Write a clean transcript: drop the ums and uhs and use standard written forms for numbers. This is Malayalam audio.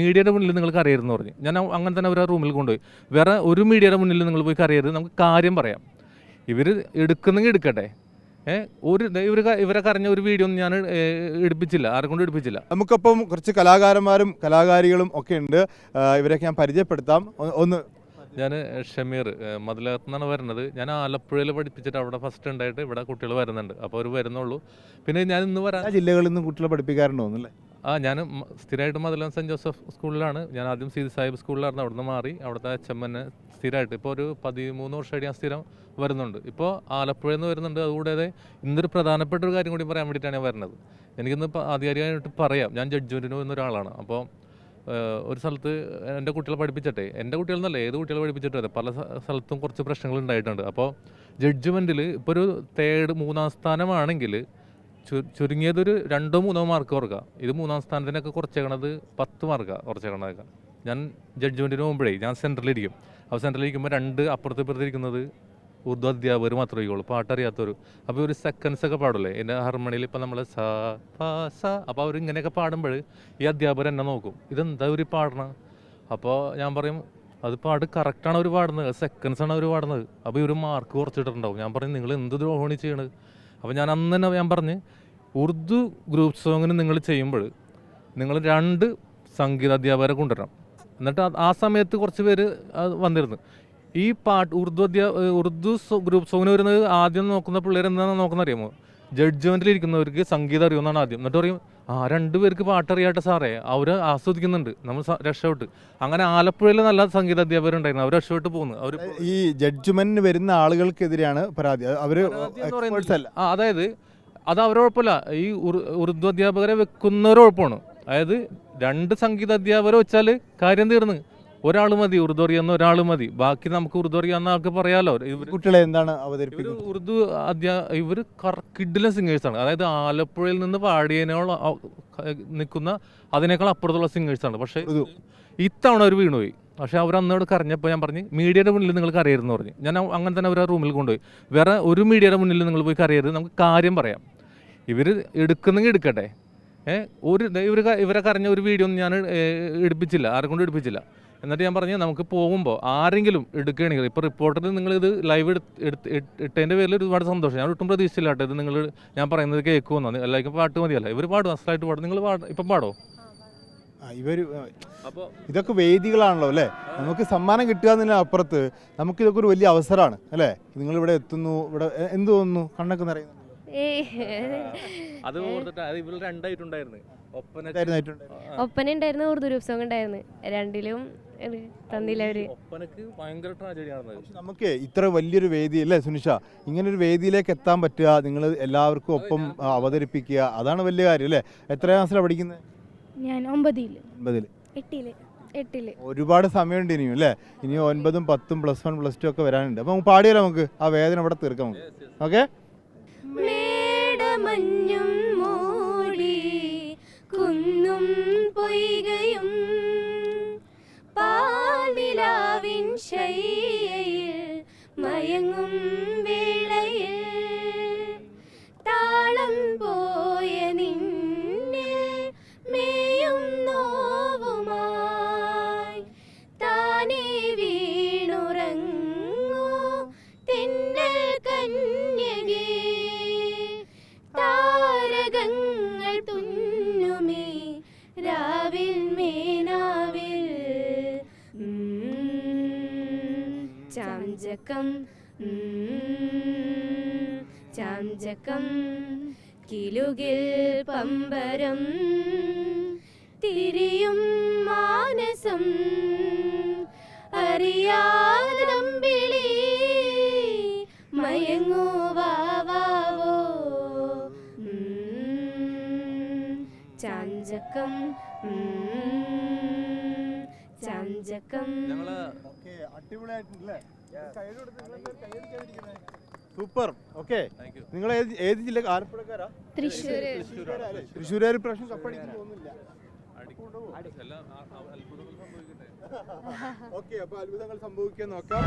മീഡിയയുടെ മുന്നിൽ നിങ്ങൾ കരയരുതെന്ന് പറഞ്ഞു. ഞാൻ അങ്ങനെ തന്നെ അവർ ആ റൂമിൽ കൊണ്ടുപോയി. വേറെ ഒരു മീഡിയയുടെ മുന്നിൽ നിങ്ങൾ പോയി കരയരുത്, നമുക്ക് കാര്യം പറയാം. ഇവർ എടുക്കുന്നെങ്കിൽ എടുക്കട്ടെ. ഇവരെ കരഞ്ഞ ഒരു വീഡിയോ ഒന്നും ഞാൻ എടുപ്പിച്ചില്ല, ആരെ കൊണ്ട് എടുപ്പിച്ചില്ല. നമുക്കൊപ്പം കുറച്ച് കലാകാരന്മാരും കലാകാരികളും ഒക്കെ ഉണ്ട്, ഇവരൊക്കെ ഞാൻ പരിചയപ്പെടുത്താം. ഒന്ന്, ഞാൻ ഷമീർ മതിലകത്ത് നിന്നാണ് വരുന്നത്. ഞാൻ ആലപ്പുഴയിൽ പഠിപ്പിച്ചിട്ട് അവിടെ ഫസ്റ്റ് ഉണ്ടായിട്ട് ഇവിടെ കുട്ടികൾ വരുന്നുണ്ട്. അപ്പോൾ അവർ വരുന്നുള്ളൂ. പിന്നെ ഞാൻ ഇന്ന് വരാൻ ജില്ലകളിൽ നിന്നും കുട്ടികളെ പഠിപ്പിക്കാറുണ്ടോ എന്നല്ലേ? ഞാൻ സ്ഥിരമായിട്ട് മതിലകം സെൻറ്റ് ജോസഫ് സ്കൂളിലാണ്. ഞാൻ ആദ്യം സീതി സാഹിബ് സ്കൂളിലായിരുന്നു, അവിടെ നിന്ന് മാറി അവിടുത്തെ HM സ്ഥിരമായിട്ട് ഇപ്പോൾ ഒരു 13 വർഷമായിട്ട് ഞാൻ സ്ഥിരം വരുന്നുണ്ട്. ഇപ്പോൾ ആലപ്പുഴയിൽ നിന്ന് വരുന്നുണ്ട്. അതുകൂടാതെ ഇന്നൊരു പ്രധാനപ്പെട്ട ഒരു കാര്യം കൂടി പറയാൻ വേണ്ടിയിട്ടാണ് ഞാൻ വരുന്നത്. എനിക്കിന്ന് ആധികാരികമായിട്ട് പറയാം, ഞാൻ ജഡ്ജ്മെൻറ്റിന് എന്നൊരാളാണ്. അപ്പോൾ ഒരു സ്ഥലത്ത് എൻ്റെ കുട്ടികളെ പഠിപ്പിച്ചിട്ടെ, എൻ്റെ കുട്ടികളെന്നല്ല ഏത് കുട്ടികളെ പഠിപ്പിച്ചിട്ടേ പല സ്ഥലത്തും കുറച്ച് പ്രശ്നങ്ങൾ ഉണ്ടായിട്ടുണ്ട്. അപ്പോൾ ജഡ്ജ്മെൻറ്റിൽ ഇപ്പോൾ ഒരു 3-ാം സ്ഥാനമാണെങ്കിൽ ചുരുങ്ങിയതൊരു 2-3 മാർക്ക് കുറക്കുക. ഇത് 3-ാം സ്ഥാനത്തിനൊക്കെ കുറച്ചേക്കണത് 10 മാർക്കാണ് കുറച്ചേക്കണതൊക്കെ. ഞാൻ ജഡ്ജ്മെൻറ്റിന് പോകുമ്പോഴേ ഞാൻ സെൻറ്ററിലിരിക്കും. അപ്പോൾ സെൻറ്ററിലിരിക്കുമ്പോൾ 2 അപ്പുറത്തിരിക്കുന്നത് ഉറുദു അധ്യാപകർ മാത്രമേ ഇരിക്കുള്ളൂ, പാട്ടറിയാത്തവർ. അപ്പോൾ ഒരു സെക്കൻഡ്സ് ഒക്കെ പാടില്ലേ എൻ്റെ ഹാർമണിയിൽ. ഇപ്പോൾ നമ്മൾ സ പ സ, അപ്പോൾ അവർ ഇങ്ങനെയൊക്കെ പാടുമ്പോൾ ഈ അധ്യാപകർ എന്നെ നോക്കും, ഇതെന്താ ഒരു പാടണം. അപ്പോൾ ഞാൻ പറയും അത് പാട് കറക്റ്റാണ് അവർ പാടുന്നത്, സെക്കൻഡ്സാണ് അവർ പാടുന്നത്. അപ്പോൾ ഇവർ മാർക്ക് കുറച്ചിട്ടുണ്ടാവും. ഞാൻ പറയും നിങ്ങൾ എന്ത് ദ്രോഹമാണ് ചെയ്യണത്. അപ്പോൾ ഞാൻ അന്ന് തന്നെ ഞാൻ പറഞ്ഞ് ഉറുദു ഗ്രൂപ്പ് സോങ്ങിന് നിങ്ങൾ ചെയ്യുമ്പോൾ നിങ്ങൾ 2 സംഗീത അധ്യാപകരെ കൊണ്ടുവരണം. എന്നിട്ട് ആ സമയത്ത് കുറച്ച് പേര് വന്നിരുന്നു. ഈ ഉറുദു ഗ്രൂപ്പ് സോങ്ങിന് വരുന്നത് ആദ്യം നോക്കുന്ന പിള്ളേർ എന്താണെന്ന് നോക്കുന്ന അറിയാമോ? ജഡ്ജ്മെൻറ്റിലിരിക്കുന്നവർക്ക് സംഗീതം അറിയുമെന്നാണ് ആദ്യം. എന്നിട്ട് പറയും 2 പേർക്ക് പാട്ടറിയാട്ടെ സാറേ, അവർ ആസ്വദിക്കുന്നുണ്ട്, നമ്മൾ രക്ഷപ്പെട്ട്. അങ്ങനെ ആലപ്പുഴയിൽ നല്ല സംഗീത അധ്യാപകരുണ്ടായിരുന്നു, അവർ രക്ഷപ്പെട്ട് പോകുന്നു. അവർ ഈ ജഡ്ജ്മെന്റിന് വരുന്ന ആളുകൾക്കെതിരെയാണ് പരാതി. അതായത് അത് അവരുടെ കുഴപ്പമില്ല, ഈ ഉറുദു അധ്യാപകരെ വെക്കുന്നവരെ കുഴപ്പമാണ്. അതായത് 2 സംഗീത അധ്യാപകരെ വെച്ചാൽ കാര്യം തീർന്ന്. ഒരാൾ മതി ഉറുദു അറിയാവുന്ന, ഒരാൾ മതി, ബാക്കി നമുക്ക് ഉറുദു അറിയാവുന്ന ആൾക്ക് പറയാമല്ലോ. കുട്ടികളെ എന്താണ് അവതരിപ്പിക്കുന്നത്? ഉറുദു ഇവർ കിഡിലൻ സിംഗേഴ്സാണ്. അതായത് ആലപ്പുഴയിൽ നിന്ന് പാടിയതിനോളം നിൽക്കുന്ന അതിനേക്കാൾ അപ്പുറത്തുള്ള സിംഗേഴ്സാണ്. പക്ഷേ ഇത്തവണ അവർ വീണുപോയി. പക്ഷേ അവർ അന്നോട് കരഞ്ഞപ്പോൾ ഞാൻ പറഞ്ഞു മീഡിയയുടെ മുന്നിൽ നിങ്ങൾ കരയരുതെന്ന് പറഞ്ഞു. ഞാൻ അങ്ങനെ തന്നെ അവർ ആ റൂമിൽ കൊണ്ടുപോയി. വേറെ ഒരു മീഡിയയുടെ മുന്നിൽ നിങ്ങൾ പോയി കരയരുത്, നമുക്ക് കാര്യം പറയാം. ഇവർ എടുക്കുന്നെങ്കിൽ എടുക്കട്ടെ. ഇവരെ കരഞ്ഞ ഒരു വീഡിയോ ഒന്നും ഞാൻ എടുപ്പിച്ചില്ല, ആരെ കൊണ്ട് എടുപ്പിച്ചില്ല. എന്നിട്ട് ഞാൻ പറഞ്ഞു നമുക്ക് പോകുമ്പോൾ ആരെങ്കിലും എടുക്കുകയാണെങ്കിൽ, ഇപ്പോൾ റിപ്പോർട്ടറിൽ നിങ്ങളിത് ലൈവ് ഇട്ടതിൻ്റെ പേരിൽ ഒരുപാട് സന്തോഷം. ഞാൻ ഒട്ടും പ്രതീക്ഷിച്ചില്ല കേട്ടോ ഇത് നിങ്ങൾ ഞാൻ പറയുന്നത് കേൾക്കുമെന്നാണ്. എല്ലാവർക്കും പാട്ട് മതിയല്ല, ഇവർ പാടും, അസലായിട്ട് പാടും. നിങ്ങൾ ഇപ്പം പാടോ? അപ്പോൾ ഇതൊക്കെ വേദികളാണല്ലോ അല്ലേ? നമുക്ക് സമ്മാനം കിട്ടുക എന്നതിന് അപ്പുറത്ത് നമുക്കിതൊക്കെ ഒരു വലിയ അവസരമാണ് അല്ലേ? നിങ്ങളിവിടെ എത്തുന്നു, ഇവിടെ എന്ത് തോന്നുന്നു? കണ്ണൊക്കെ നിറയുന്നു. അത് ഓർത്തിട്ട് അത് ഇവർ 2 ആയിട്ടുണ്ടായിരുന്നു. ഒപ്പന ഉണ്ടായിരുന്നു, ഉറുദു ഗ്രൂപ്പ് സോങ് ഉണ്ടായിരുന്നു. 2ലും തന്നില്ല അവര്. ഒപ്പനക്ക് ഭയങ്കര ട്രാജഡിയാണ്. നമുക്ക് ഇത്ര വലിയൊരു വേദി അല്ലേ സുനിഷ, ഇങ്ങനൊരു വേദിയിലേക്ക് എത്താൻ പറ്റുക, നിങ്ങൾ എല്ലാവർക്കും ഒപ്പം അവതരിപ്പിക്കുക, അതാണ് വലിയ കാര്യം അല്ലേ? എത്ര ക്ലാസ്സിലാണ് പഠിക്കുന്നത്? ഞാൻ 9ല്. ഒരുപാട് സമയമുണ്ട് ഇനിയും അല്ലേ? ഇനി 9ഉം 10ഉം +1 +2 ഒക്കെ വരാനുണ്ട്. അപ്പൊ നമുക്ക് പാടിയാലോ? നമുക്ക് ആ വേദന ഇവിടെ തീർക്കാം. ഓക്കെ. മേടമഞ്ഞും മൂടി കുന്നും പൊയ്കയും പാൽനിലാവിൻ ശയ്യയിൽ മയങ്ങും വേളയിൽ താളം പോയ നിന്നെ മേയും നോവുമായി താനേ വീണുറങ്ങൂ തെന്നൽ കന്യകേ, താരകങ്ങൾ തുന്നുമേ രാവിൽ മേനാവിൽ ചാഞ്ചകം ചാഞ്ചകം കിലുകിൽ പമ്പരം തിരിയും മാനസം അറിയാതമ്പിളി മയങ്ങൂ വാവോ ചാഞ്ചകം ചാഞ്ചകം. സൂപ്പർ. ഓക്കെ, നിങ്ങൾ ഏത് ജില്ല? ആലപ്പുഴക്കാരാ? തൃശ്ശൂർ പ്രാവശ്യം കപ്പടിക്കാൻ പോകുന്നില്ല. ഓക്കെ, അപ്പൊ അത്ഭുതങ്ങൾ സംഭവിക്കാൻ നോക്കാം.